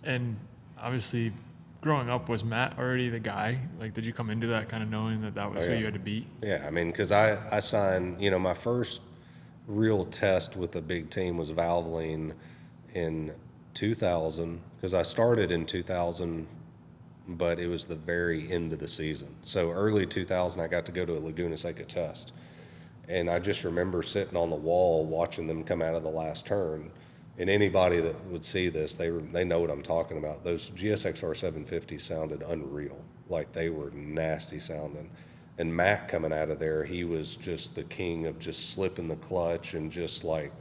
And obviously, growing up, was Matt already the guy? Like, did you come into that kind of knowing that that was who you had to beat? Yeah, I mean, because I signed, my first real test with a big team was Valvoline in 2000, because I started in 2000, but it was the very end of the season. So early 2000, I got to go to a Laguna Seca test. And I just remember sitting on the wall watching them come out of the last turn. And anybody that would see this, they know what I'm talking about. Those GSXR 750s sounded unreal. Like, they were nasty sounding. And Matt coming out of there, he was just the king of just slipping the clutch and just like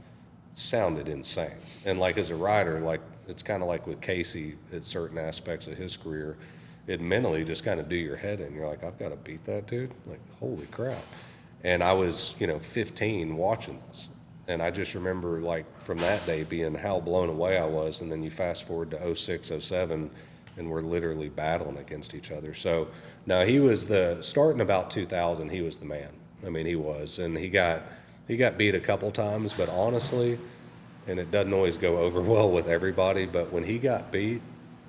sounded insane. And like as a rider, like it's kind of like with Casey at certain aspects of his career, it mentally just kind of do your head in. You're like, I've got to beat that dude. Like, holy crap. And I was, 15 watching this. And I just remember, like, from that day being how blown away I was. And then you fast forward to 06, 07, and we're literally battling against each other. So, no, he was starting about 2000, he was the man. I mean, he was. And he got beat a couple times, but honestly, and it doesn't always go over well with everybody, but when he got beat,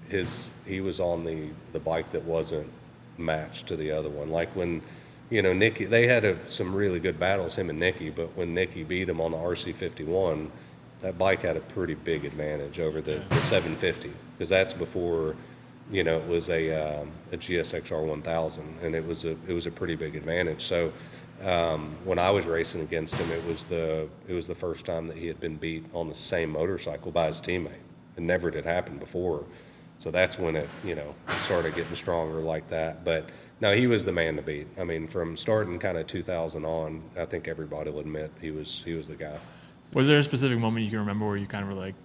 he was on the bike that wasn't matched to the other one. Like when, Nicky, they had some really good battles, him and Nicky, but when Nicky beat him on the RC51, that bike had a pretty big advantage over the 750, because that's before, it was a GSXR 1000, and it was a pretty big advantage. So when I was racing against him, it was the first time that he had been beat on the same motorcycle by his teammate. It never did happen before. So that's when it, started getting stronger like that. But no, he was the man to beat. I mean, from starting kind of 2000 on, I think everybody will admit he was the guy. Was there a specific moment you can remember where you kind of were like,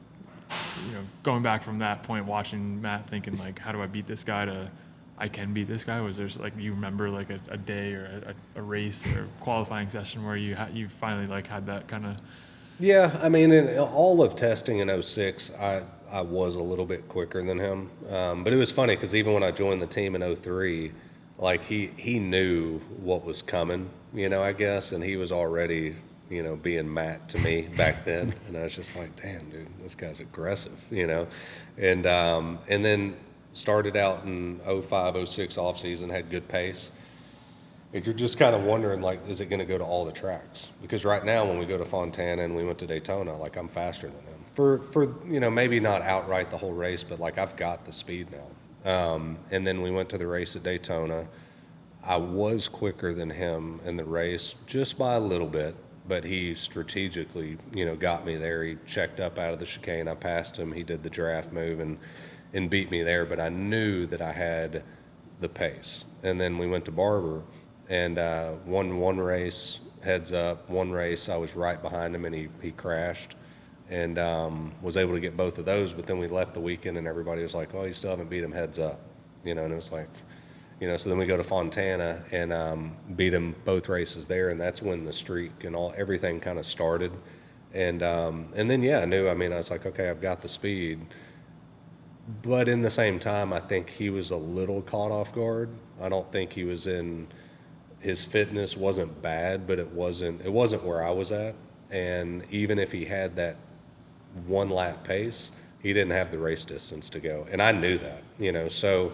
going back from that point, watching Matt, thinking like, how do I beat this guy to I can beat this guy? Was there like, you remember like a day or a race or qualifying session where you finally like had that kind of? Yeah, I mean, in all of testing in 06, I was a little bit quicker than him. But it was funny because even when I joined the team in 03, like he knew what was coming, I guess, and he was already, being Matt to me back then. And I was just like, damn, dude, this guy's aggressive, And then started out in 05, 06 off season, had good pace. And you're just kind of wondering, like, is it going to go to all the tracks? Because right now, when we go to Fontana and we went to Daytona, like, I'm faster than him. For maybe not outright the whole race, but, like, I've got the speed now. And then we went to the race at Daytona. I was quicker than him in the race, just by a little bit, but he strategically, got me there. He checked up out of the chicane. I passed him. He did the draft move and beat me there. But I knew that I had the pace. And then we went to Barber. And won one race, heads up. One race, I was right behind him, and he crashed, and was able to get both of those. But then we left the weekend, and everybody was like, "Oh, you still haven't beat him heads up," And it was like, So then we go to Fontana and beat him both races there, and that's when the streak and everything kind of started. And then I knew. I mean, I was like, okay, I've got the speed. But in the same time, I think he was a little caught off guard. I don't think he was in. His fitness wasn't bad, but it wasn't where I was at. And even if he had that one lap pace, he didn't have the race distance to go. And I knew that, So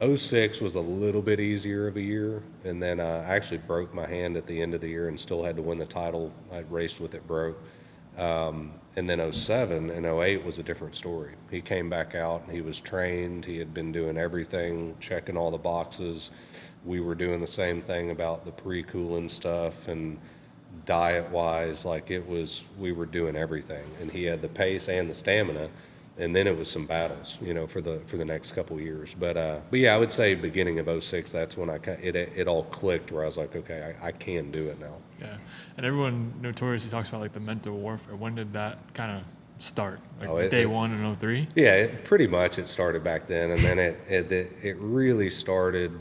06 was a little bit easier of a year. And then I actually broke my hand at the end of the year and still had to win the title. I raced with it broke. And then 07 and 08 was a different story. He came back out, he was trained, he had been doing everything, checking all the boxes. We were doing the same thing about the pre-cooling stuff and diet-wise, we were doing everything. And he had the pace and the stamina, and then it was some battles, for the next couple of years. But yeah, I would say beginning of 06, that's when it all clicked, where I was like, okay, I can do it now. Yeah, and everyone notoriously talks about like the mental warfare. When did that kind of start? Like day one in 03? Yeah, pretty much it started back then, and then it really started.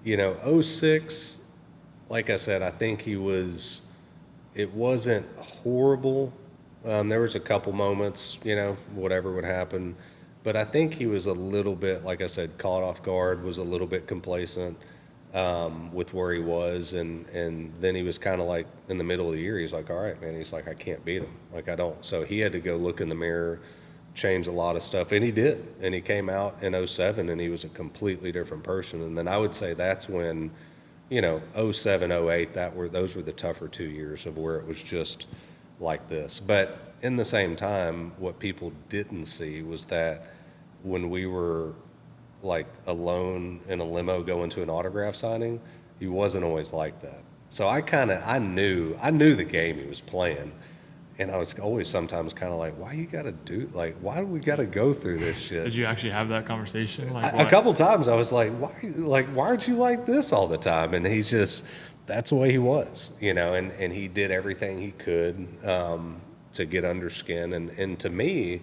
06, like I said, I think it wasn't horrible. There was a couple moments, whatever would happen. But I think he was a little bit, like I said, caught off guard, was a little bit complacent with where he was. And then he was kind of like in the middle of the year, he's like, all right, man. He's like, I can't beat him. Like, I don't. So he had to go look in the mirror, change a lot of stuff, and he did. And he came out in '07, and he was a completely different person. And then I would say that's when, '07, '08, those were the tougher 2 years of where it was just like this. But in the same time, what people didn't see was that when we were like alone in a limo going to an autograph signing, he wasn't always like that. So I knew the game he was playing. And I was always sometimes kind of like, why do we got to go through this shit? Did you actually have that conversation? A couple times I was like, why aren't you like this all the time? And that's the way he was, and he did everything he could to get under skin. And to me,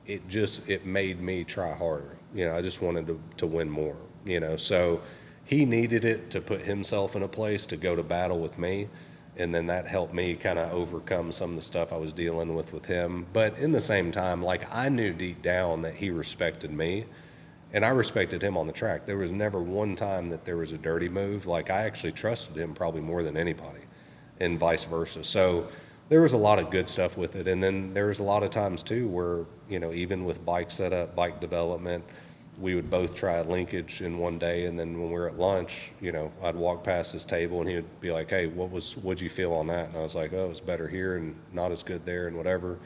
it made me try harder. I just wanted to win more, so he needed it to put himself in a place to go to battle with me. And then that helped me kind of overcome some of the stuff I was dealing with him. But in the same time, like, I knew deep down that he respected me, and I respected him on the track. There was never one time that there was a dirty move. Like, I actually trusted him probably more than anybody, and vice versa. So there was a lot of good stuff with it. And then there was a lot of times too where, even with bike setup, bike development, we would both try a linkage in one day, and then when we were at lunch, I'd walk past his table and he would be like, "Hey, what'd you feel on that?" And I was like, "Oh, it was better here and not as good there," and whatever.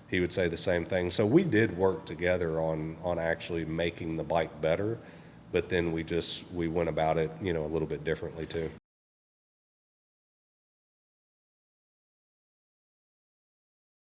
He would say the same thing. So we did work together on actually making the bike better, but then we went about it, a little bit differently too.